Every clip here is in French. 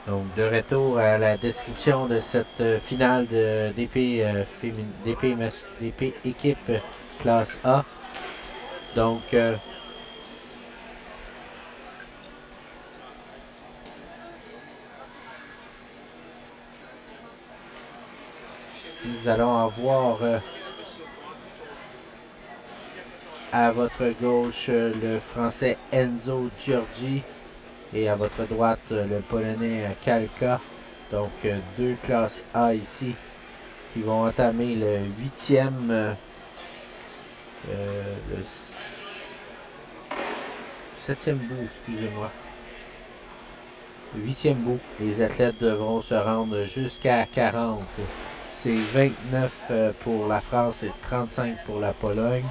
Donc, de retour à la description de cette finale d'épée d'épée équipe classe A. Donc, nous allons avoir à votre gauche le français Enzo Giorgi et à votre droite le polonais Kalka. Donc, deux classes A ici qui vont entamer le 8e, le 7e bout, excusez-moi. Le 8e bout. Les athlètes devront se rendre jusqu'à 40. C'est 29 pour la France et 35 pour la Pologne.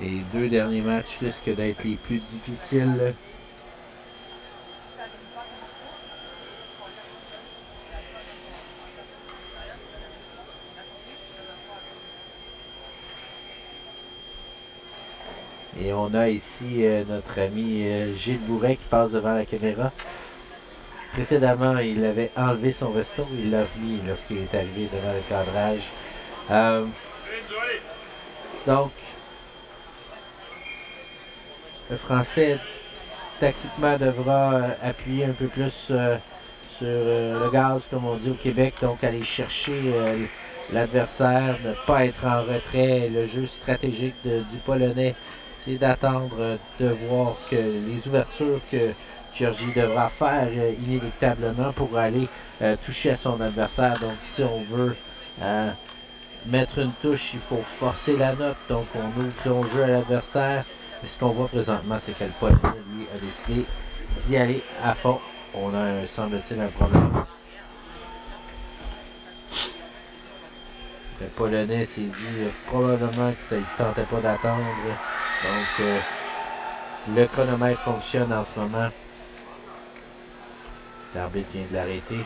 Les deux derniers matchs risquent d'être les plus difficiles. Et on a ici notre ami Gilles Bourret qui passe devant la caméra. Précédemment, il avait enlevé son veston, il l'a remis lorsqu'il est arrivé devant le cadrage. Donc, le Français, tactiquement, devra appuyer un peu plus sur le gaz, comme on dit au Québec. Donc, aller chercher l'adversaire, ne pas être en retrait. Le jeu stratégique du Polonais, c'est d'attendre de voir que les ouvertures que Giorgi devra faire inéluctablement pour aller toucher à son adversaire. Donc, si on veut mettre une touche, il faut forcer la note. Donc, on ouvre son jeu à l'adversaire. Et ce qu'on voit présentement, c'est que le Polonais, lui, a décidé d'y aller à fond. On a, semble-t-il, un problème. Le Polonais s'est dit probablement que ça ne tentait pas d'attendre. Donc, le chronomètre fonctionne en ce moment. L'arbitre vient de l'arrêter.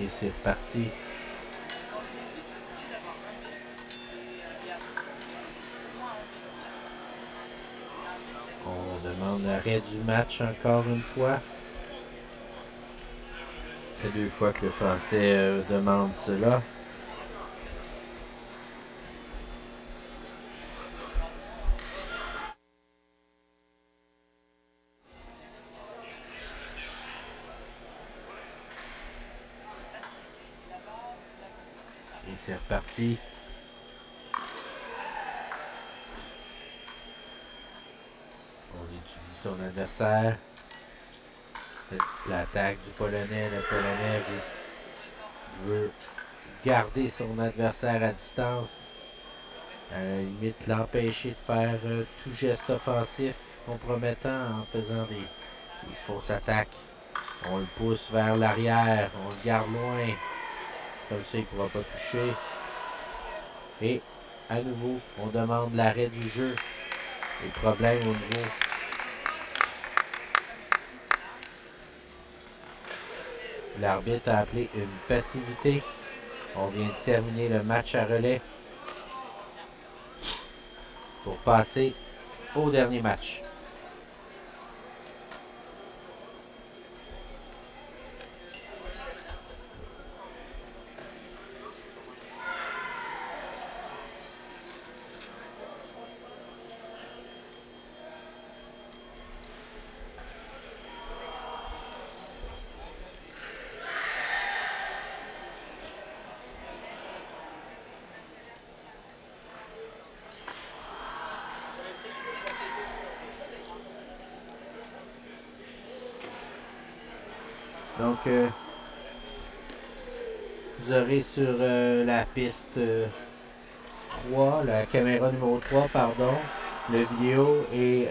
Et c'est parti. On demande l'arrêt du match encore une fois. Ça fait 2 fois que le Français demande cela. Et c'est reparti. On étudie son adversaire. L'attaque du Polonais. Le Polonais veut garder son adversaire à distance. À la limite, l'empêcher de faire tout geste offensif compromettant en faisant des fausses attaques. On le pousse vers l'arrière. On le garde loin. Comme ça, il ne pourra pas toucher. Et à nouveau, on demande l'arrêt du jeu. Les problèmes au niveau. L'arbitre a appelé une passivité. On vient de terminer le match à relais pour passer au dernier match. Donc, vous aurez sur la piste 3, la caméra numéro 3, pardon, le vidéo et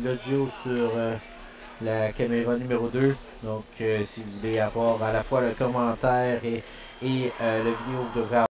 l'audio sur la caméra numéro 2. Donc, si vous voulez avoir à la fois le commentaire et le vidéo, vous devrez avoir